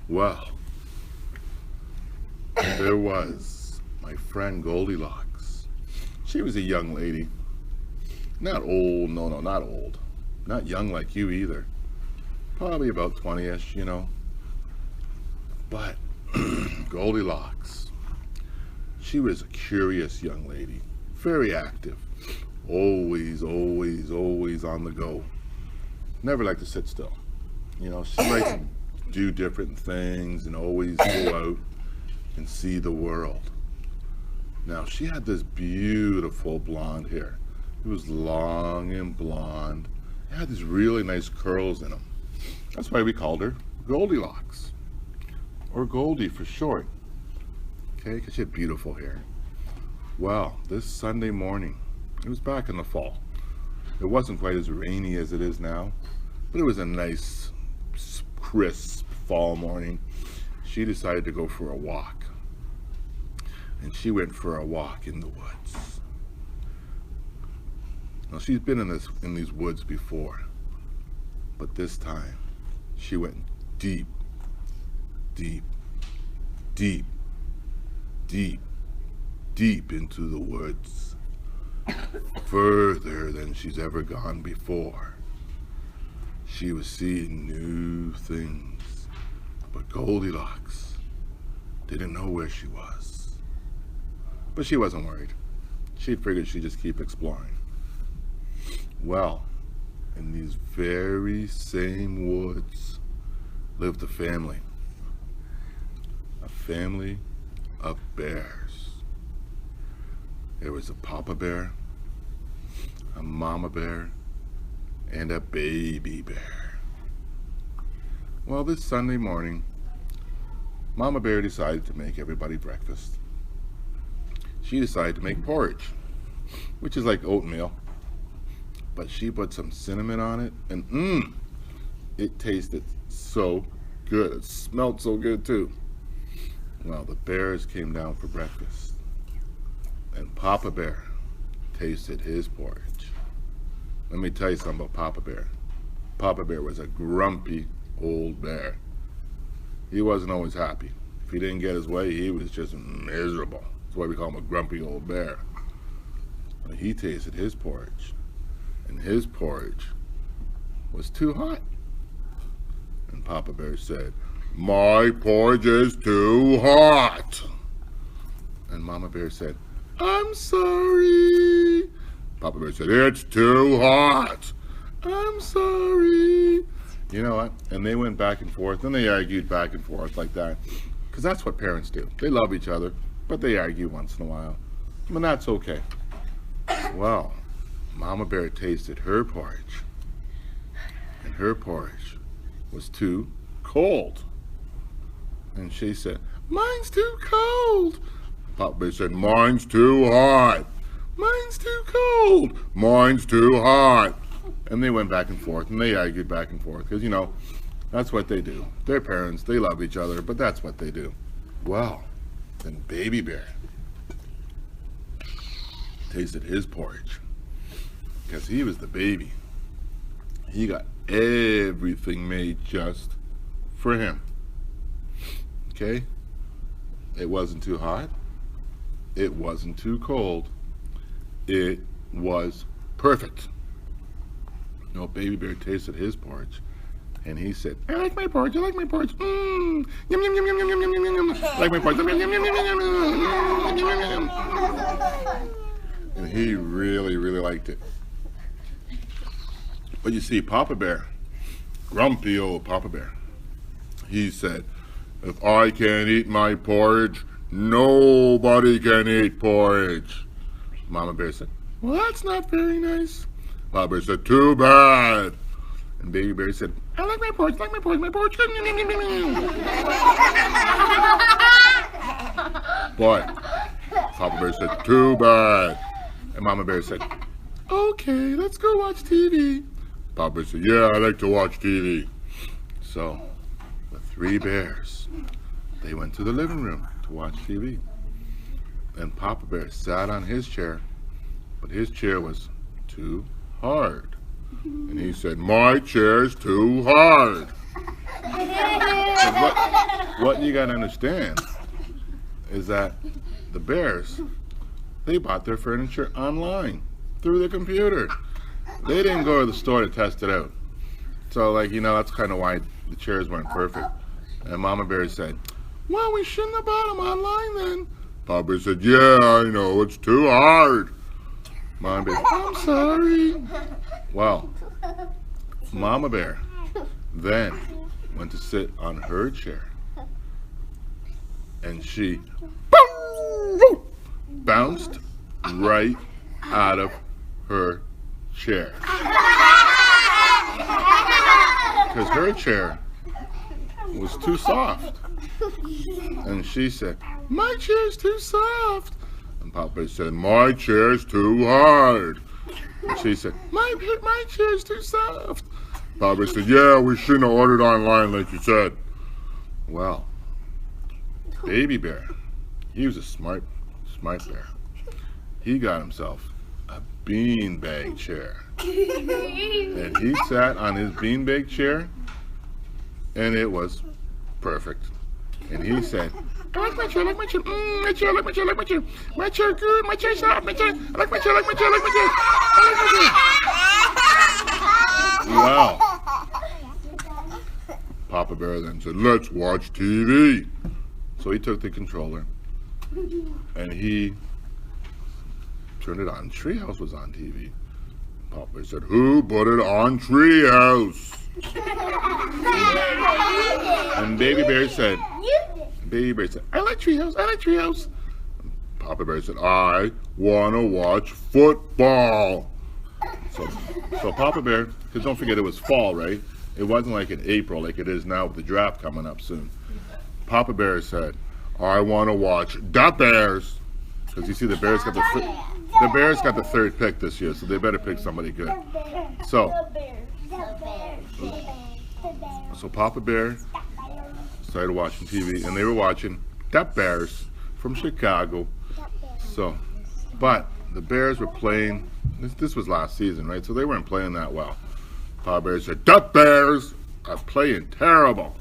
Well, there was my friend Goldilocks. She was a young lady. Not old, no, not old. Not young like you either. Probably about 20-ish, you know. But Goldilocks, she was a curious young lady. Very active. Always on the go. Never liked to sit still. You know, she liked to do different things and always go out and see the world. Now, she had this beautiful blonde hair. It was long and blonde. It had these really nice curls in them. That's why we called her Goldilocks, or Goldie for short. Okay, because she had beautiful hair. Well, this Sunday morning, it was back in the fall. It wasn't quite as rainy as it is now, but it was a nice, crisp fall morning. She decided to go for a walk. And she went for a walk in the woods. Now, she's been in these woods before, but this time she went deep into the woods, further than she's ever gone before. She was seeing new things, but Goldilocks didn't know where she was. But she wasn't worried. She figured she'd just keep exploring. Well, in these very same woods lived a family of bears. There was a papa bear, a mama bear, and a baby bear. Well, this Sunday morning, Mama Bear decided to make everybody breakfast. She decided to make porridge, which is like oatmeal, but she put some cinnamon on it, and it tasted so good. It smelled so good too. Well, the bears came down for breakfast, and Papa Bear tasted his porridge. Let me tell you something about Papa Bear. Papa Bear was a grumpy old bear. He wasn't always happy. If he didn't get his way, he was just miserable. That's why we call him a grumpy old bear. But he tasted his porridge, and his porridge was too hot. And Papa Bear said, "My porridge is too hot." And Mama Bear said, "I'm sorry." Papa Bear said, "It's too hot. I'm sorry." You know what? And they went back and forth, and they argued back and forth like that. Because that's what parents do. They love each other, but they argue once in a while. But that's okay. Well, Mama Bear tasted her porridge, and her porridge was too cold. And she said, "Mine's too cold." Papa Bear said, "Mine's too hot. Mine's too cold. Mine's too hot." And they went back and forth, and they argued back and forth, because, you know, that's what they do. They're parents, they love each other, but that's what they do. Well, then Baby Bear tasted his porridge, because he was the baby. He got everything made just for him. Okay? It wasn't too hot. It wasn't too cold. It was perfect. No, Baby Bear tasted his porridge, and he said, "I like my porridge. I like my porridge. Yum yum yum yum yum yum yum yum yum. I like my porridge. Yum yum yum yum yum yum yum yum yum." And he really liked it. But you see, Papa Bear, grumpy old Papa Bear, he said, "If I can't eat my porridge, nobody can eat porridge." Mama Bear said, "Well, that's not very nice." Papa Bear said, "Too bad." And Baby Bear said, "I like my porridge, my porridge. But Papa Bear said, "Too bad." And Mama Bear said, "Okay, let's go watch TV." Papa Bear said, "Yeah, I like to watch TV." So the three bears, they went to the living room to watch TV. And Papa Bear sat on his chair, but his chair was too hard. And he said, "My chair's too hard." what you gotta understand is that the bears, they bought their furniture online through the computer. They didn't go to the store to test it out. So, like, that's kind of why the chairs weren't perfect. And Mama Bear said, well, we shouldn't have bought them online then. Papa Bear said, yeah, I know, it's too hard. Mama Bear, I'm sorry. Well, Mama Bear then went to sit on her chair. And she bounced right out of her chair. Because her chair was too soft. And she said, my chair's too soft. And Papa said, my chair's too hard. And she said, my chair's too soft. Papa said, yeah, we shouldn't have ordered online like you said. Well, Baby Bear, he was a smart bear. He got himself a beanbag chair. And he sat on his beanbag chair, and it was perfect. And he said, I like my chair, I like my chair, my chair, I like my chair, I like my chair. My chair good, my chair soft, my chair, I like my chair, I like my chair, I like my chair, I like my chair. Wow. Papa Bear then said, let's watch TV. So he took the controller, and he turned it on. Treehouse was on TV. Papa Bear said, who put it on Treehouse? And Baby Bear said, I like Treehouse, I like Treehouse. And Papa Bear said, I want to watch football. So Papa Bear, because don't forget it was fall, right? It wasn't like in April like it is now with the draft coming up soon. Papa Bear said, I want to watch the Bears. Because you see the Bears got the third pick this year, so they better pick somebody good. So Papa Bear started watching TV, and they were watching the Bears from Chicago. So, but the Bears were playing, this was last season, right? So they weren't playing that well. Papa Bear said, the Bears are playing terrible.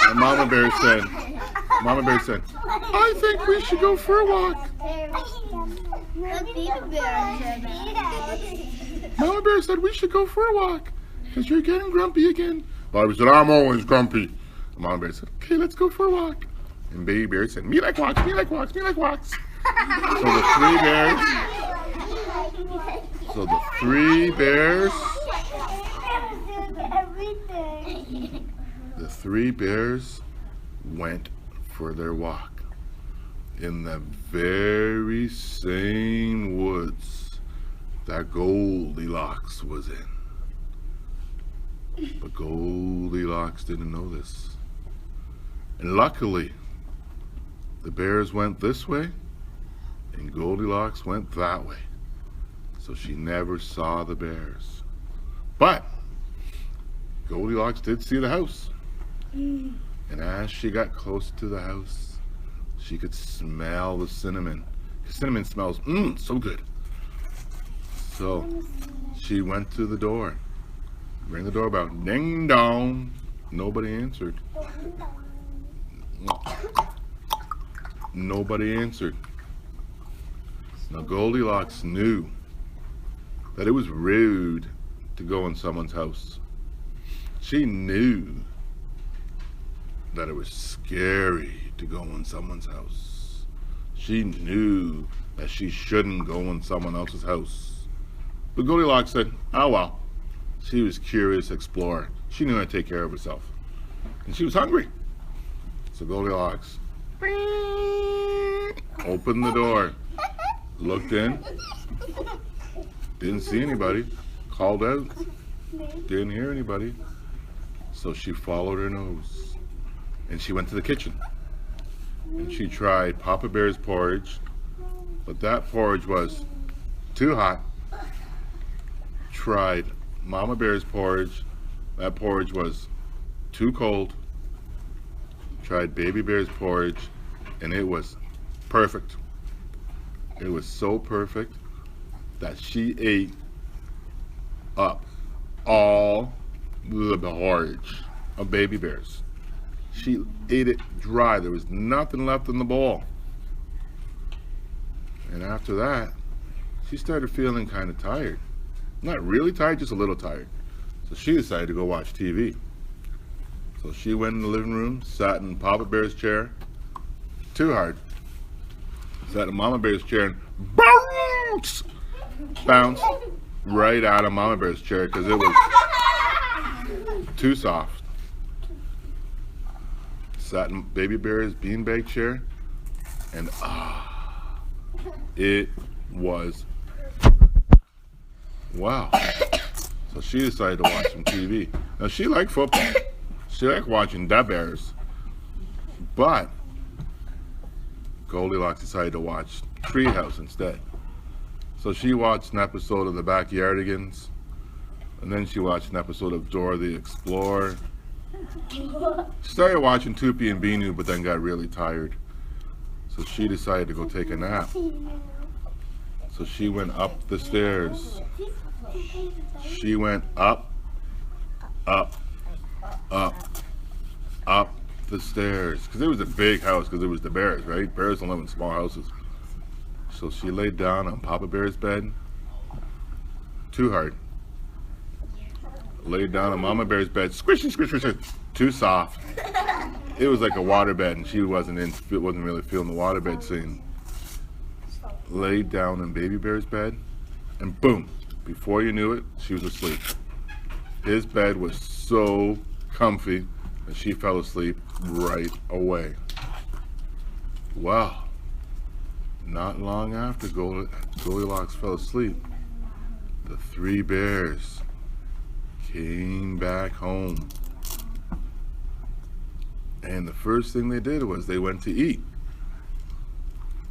And Mama Bear said, I think we should go for a walk. Mama Bear said we should go for a walk because you're getting grumpy again. Bobby said, I'm always grumpy. And Mama Bear said, okay, let's go for a walk. And Baby Bear said, me like walks, me like walks, me like walks. So the three bears went for their walk in the very same woods that Goldilocks was in. But Goldilocks didn't know this. And luckily, the bears went this way and Goldilocks went that way. So she never saw the bears. But Goldilocks did see the house. And as she got close to the house, she could smell the cinnamon. Cinnamon smells so good. So she went to the door, rang the doorbell, ding dong. Nobody answered. Nobody answered. Now Goldilocks knew that it was rude to go in someone's house. She knew that it was scary to go in someone's house. She knew that she shouldn't go in someone else's house. But Goldilocks said, oh well. She was curious explorer. She knew how to take care of herself. And she was hungry. So Goldilocks opened the door, looked in, didn't see anybody, called out, didn't hear anybody. So she followed her nose and she went to the kitchen. And she tried Papa Bear's porridge, but that porridge was too hot. Tried Mama Bear's porridge, that porridge was too cold. Tried Baby Bear's porridge, and it was perfect. It was so perfect that she ate up all the porridge of Baby Bear's. She ate it dry. There was nothing left in the bowl. And after that, she started feeling kind of tired. Not really tired, just a little tired. So she decided to go watch TV. So she went in the living room, sat in Papa Bear's chair. Too hard. Sat in Mama Bear's chair and bounce! Bounced right out of Mama Bear's chair because it was too soft. Sat in Baby Bear's beanbag chair and it was wow. So she decided to watch some TV. Now she liked football. She liked watching the Bears. But Goldilocks decided to watch Treehouse instead. So she watched an episode of The Backyardigans, and then she watched an episode of Dora the Explorer. She started watching Tupi and Binu, but then got really tired. So she decided to go take a nap. So she went up the stairs. She went up the stairs. Because it was a big house, because it was the Bears, right? Bears don't live in small houses. So she laid down on Papa Bear's bed. Too hard. Laid down on Mama Bear's bed. Squishy, squish, squish, squish. Too soft. It was like a waterbed, and she wasn't really feeling the waterbed scene. Laid down in Baby Bear's bed, and boom, before you knew it, she was asleep. His bed was so comfy that she fell asleep right away. Wow. Not long after Goldilocks fell asleep, the three bears came back home. And the first thing they did was they went to eat,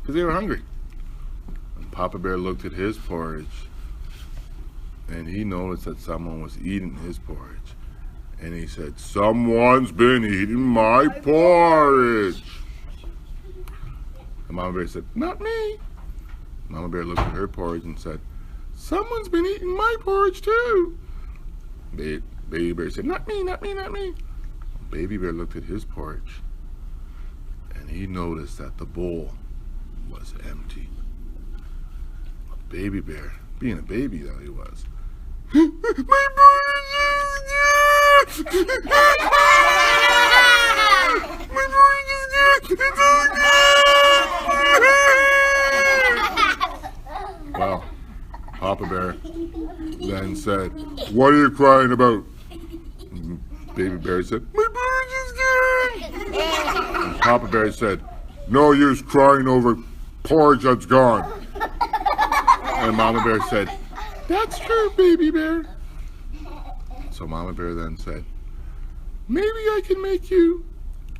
because they were hungry. And Papa Bear looked at his porridge, and he noticed that someone was eating his porridge. And he said, "Someone's been eating my porridge." And Mama Bear said, "Not me." Mama Bear looked at her porridge and said, "Someone's been eating my porridge too." Baby Bear said, "Not me, not me, not me." Baby Bear looked at his porridge, and he noticed that the bowl was empty. Baby Bear, being a baby though he was, "My porridge is good! My porridge is good! It's all good!" Well, Papa Bear then said, "What are you crying about?" Baby Bear said, "My porridge is good!" And Papa Bear said, "No use crying over porridge that's gone." And Mama Bear said, "That's true, Baby Bear." So Mama Bear then said, "Maybe I can make you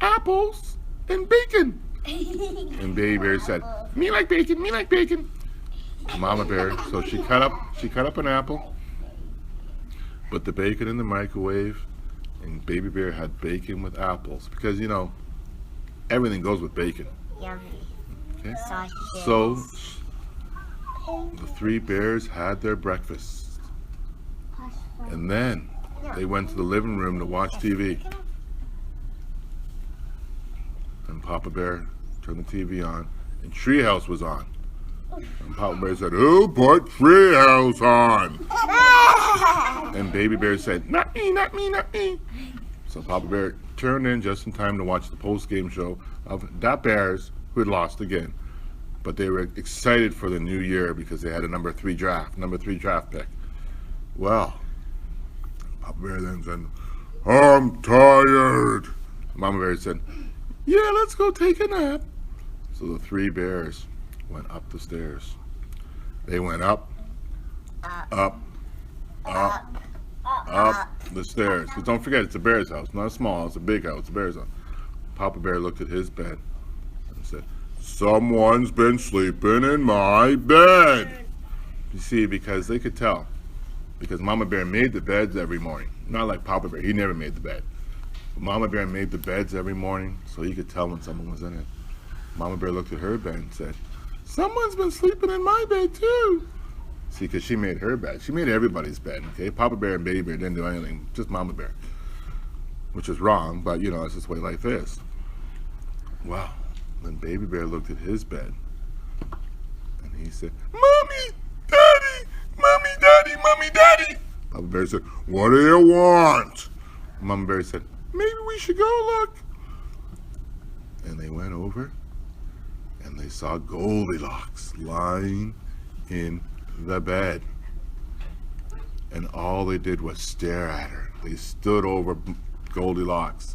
apples and bacon." And Baby Bear said, "Me like bacon, me like bacon." Mama Bear, so she cut up an apple, put the bacon in the microwave, and Baby Bear had bacon with apples, because you know everything goes with bacon. Yummy. Okay. Sausages. So the three bears had their breakfast, and then they went to the living room to watch TV. And Papa Bear turned the TV on, and Treehouse was on. And Papa Bear said, "Who put Treehouse on?" And Baby Bear said, "Not me, not me, not me." So Papa Bear turned in just in time to watch the post-game show of the Bears, who had lost again. But they were excited for the new year because they had a number 3 draft pick. Well, Papa Bear then said, "I'm tired." Mama Bear said, "Yeah, let's go take a nap." So the three bears went up the stairs. They went up the stairs. Because don't forget, it's a bear's house, not a small house, a big house, a bear's house. Papa Bear looked at his bed and said, "Someone's been sleeping in my bed." You see, because they could tell. Because Mama Bear made the beds every morning. Not like Papa Bear, he never made the bed. But Mama Bear made the beds every morning, so he could tell when someone was in it. Mama Bear looked at her bed and said, "Someone's been sleeping in my bed too." See, because she made her bed. She made everybody's bed, okay? Papa Bear and Baby Bear didn't do anything, just Mama Bear. which is wrong, but you know, it's just the way life is. Well, then Baby Bear looked at his bed and he said, Mommy, Daddy, Mommy, Daddy, Mommy, Daddy. Papa Bear said, what do you want? Mama Bear said, maybe we should go look. And they went over and they saw Goldilocks lying in the bed. And all they did was stare at her. They stood over Goldilocks.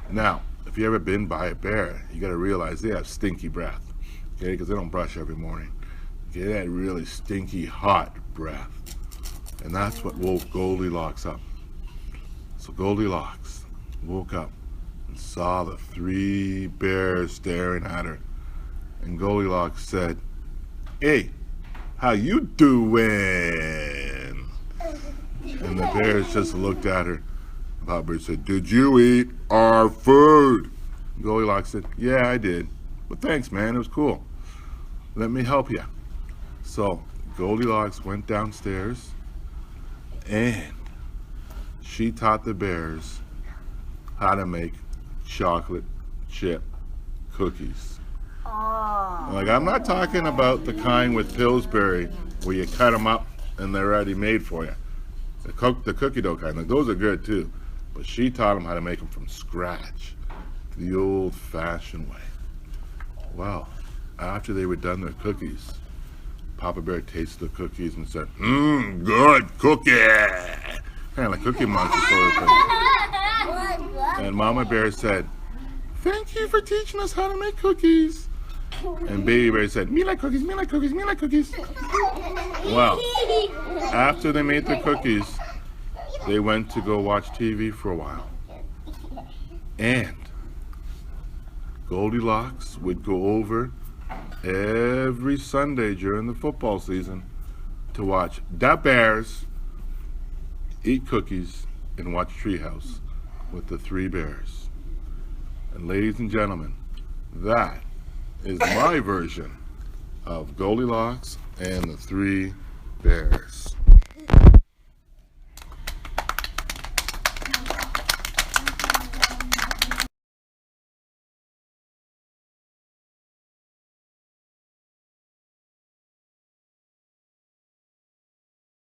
Now, if you ever been by a bear, you gotta realize they have stinky breath, okay? Because they don't brush every morning. Okay, that really stinky, hot breath. And that's what woke Goldilocks up. So Goldilocks woke up and saw the 3 bears staring at her. And Goldilocks said, hey, how you doing? And the bears just looked at her. Papa Bear said, did you eat our food? Goldilocks said, yeah, I did. But thanks, man, it was cool. Let me help you. So Goldilocks went downstairs and she taught the bears how to make chocolate chip cookies. Oh. Like, I'm not talking about the kind with Pillsbury where you cut them up and they're already made for you. The cookie dough kind, like, those are good too. But she taught them how to make them from scratch, the old-fashioned way. Well, after they were done their cookies, Papa Bear tasted the cookies and said, good cookie. Kind of like Cookie Monster sort of thing. And Mama Bear said, thank you for teaching us how to make cookies. And Baby Bear said, me like cookies, me like cookies, me like cookies. Well, after they made the cookies, they went to go watch TV for a while. And Goldilocks would go over every Sunday during the football season to watch the Bears eat cookies and watch Treehouse with the 3 bears. And ladies and gentlemen, that is my version of Goldilocks and the 3 bears.